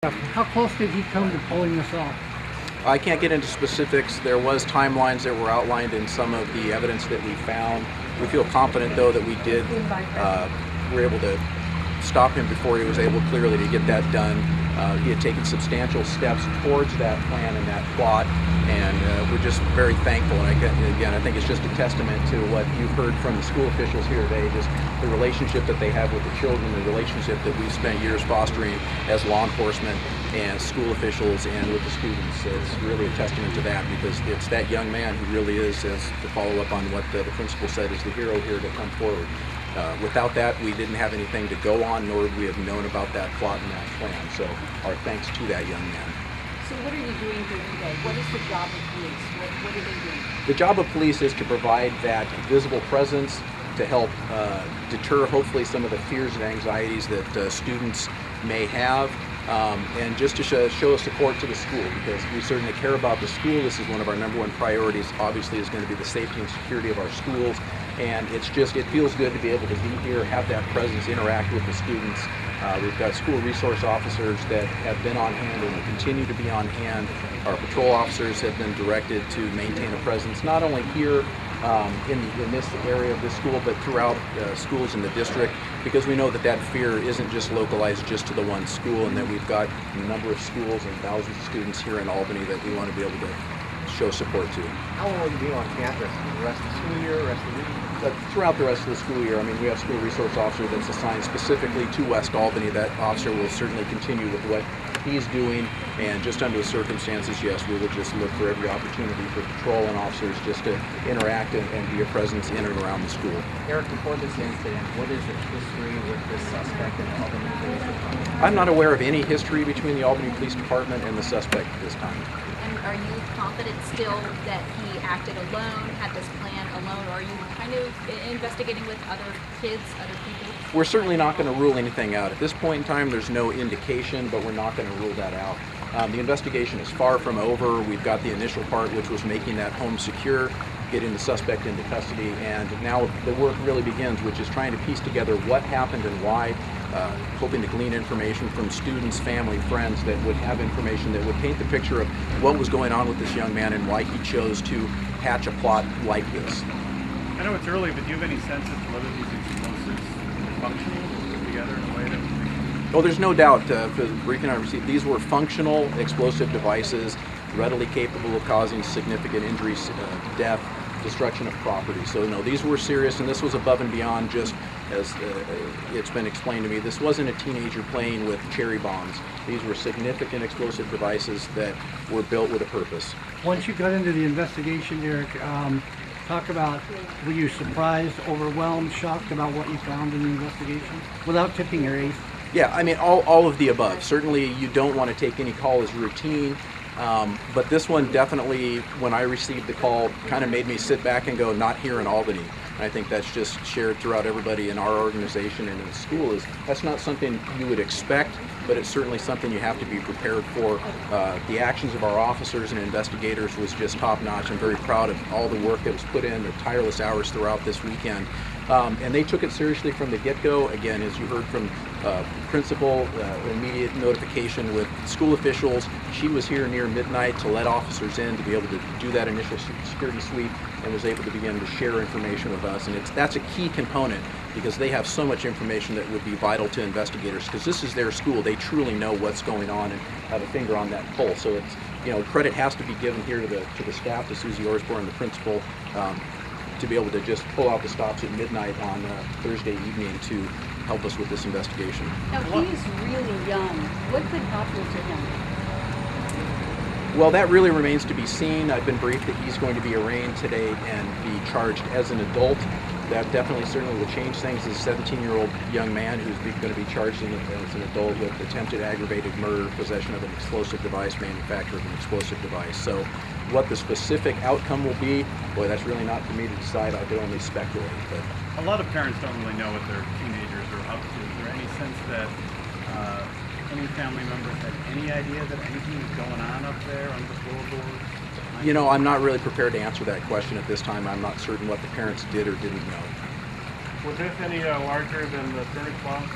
How close did he come to pulling this off? I can't get into specifics. There was timelines that were outlined in some of the evidence that we found. We feel confident, though, that we were able to stop him before he was able clearly to get that done. He had taken substantial steps towards that plan and that plot, and we're just very thankful. And again, I think it's just a testament to what you've heard from the school officials here today, just the relationship that they have with the children, the relationship that we've spent years fostering as law enforcement and school officials and with the students. It's really a testament to that, because it's that young man who really is, as to follow up on what the principal said, is the hero here to come forward. Without that, we didn't have anything to go on, nor would we have known about that plot and that plan. So our thanks to that young man. So what are you doing here today? What is the job of police? What are they doing? The job of police is to provide that visible presence to help deter hopefully some of the fears and anxieties that students may have, and just to show support to the school, because we certainly care about the school. This is one of our #1 priorities. Obviously is going to be the safety and security of our schools, and it feels good to be able to be here, have that presence, interact with the students. We've got school resource officers that have been on hand and will continue to be on hand. Our patrol officers have been directed to maintain a presence not only here in this area of this school, but throughout schools in the district, because we know that that fear isn't just localized just to the one school, and that we've got a number of schools and thousands of students here in Albany that we want to be able to show support to. How long will you be on campus? The rest of the school year, rest of the week? Throughout the rest of the school year. I mean, we have a school resource officer that's assigned specifically to West Albany. That officer will certainly continue with what he's doing, and just under the circumstances, yes, we would just look for every opportunity for patrol and officers just to interact and be a presence in and around the school. Eric, before this incident, what is the history with this suspect in the Albany Police Department? I'm not aware of any history between the Albany Police Department and the suspect at this time. And are you confident still that he acted alone, had this plan alone, or are you kind of investigating with other kids, other people? We're certainly not going to rule anything out. At this point in time, there's no indication, but we're not going to rule that out. The investigation is far from over. We've got the initial part, which was making that home secure, getting the suspect into custody, and now the work really begins, which is trying to piece together what happened and why, hoping to glean information from students, family, friends that would have information that would paint the picture of what was going on with this young man and why he chose to hatch a plot like this. I know it's early, but do you have any sense as to whether these explosives are functional or put together in a way that would... Well, there's no doubt, for the briefing I received, these were functional explosive devices, readily capable of causing significant injuries, death, destruction of property. So no, these were serious, and this was above and beyond just, as it's been explained to me, this wasn't a teenager playing with cherry bombs. These were significant explosive devices that were built with a purpose. Once you got into the investigation, Eric, talk about, were you surprised, overwhelmed, shocked about what you found in the investigation without tipping your ace? Yeah, I mean, all of the above. Certainly you don't want to take any call as routine, but this one definitely, when I received the call, kind of made me sit back and go, not here in Albany. And I think that's just shared throughout everybody in our organization and in the school. That's not something you would expect, but it's certainly something you have to be prepared for. The actions of our officers and investigators was just top-notch. I'm very proud of all the work that was put in, the tireless hours throughout this weekend. And they took it seriously from the get-go. Again, as you heard from principal, immediate notification with school officials. She was here near midnight to let officers in to be able to do that initial security sweep, and was able to begin to share information with us. And that's a key component, because they have so much information that would be vital to investigators, because this is their school. They truly know what's going on and have a finger on that pulse. So it's, you know, credit has to be given here to the staff, to Susie Orsborn, the principal, to be able to just pull out the stops at midnight on Thursday evening to help us with this investigation. Now, he's really young. What could happen to him? Well, that really remains to be seen. I've been briefed that he's going to be arraigned today and be charged as an adult. That definitely certainly will change things. He's a 17-year-old young man who's going to be charged as an adult with attempted aggravated murder, possession of an explosive device, manufacture of an explosive device. So what the specific outcome will be, boy, that's really not for me to decide. I could only speculate. But A lot of parents don't really know what their teenagers are up to. Is there any sense that any family members had any idea that anything was going on up there on the floorboards? You know, I'm not really prepared to answer that question at this time. I'm not certain what the parents did or didn't know. Was this any larger than the Turnip bomb?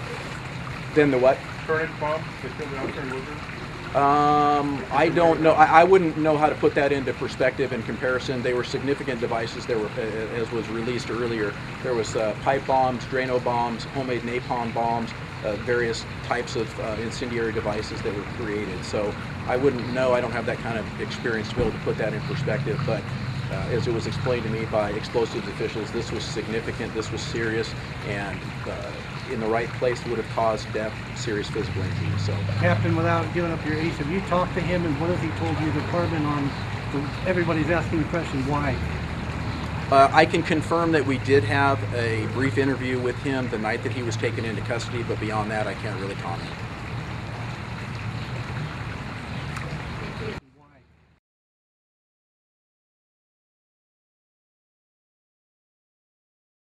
Then the what? Turnip bomb that killed the officer in Woodruff? I don't know. I wouldn't know how to put that into perspective and comparison. They were significant devices. There were, as was released earlier, there was pipe bombs, Drano bombs, homemade napalm bombs, various types of incendiary devices that were created. So I wouldn't know. I don't have that kind of experience to be able to put that in perspective. But as it was explained to me by explosives officials, this was significant. This was serious, and in the right place would have caused death, serious physical injury. So, Captain, without giving up your ace, have you talked to him, and what has he told you, the department, on everybody's asking the question, why? I can confirm that we did have a brief interview with him the night that he was taken into custody, but beyond that, I can't really comment.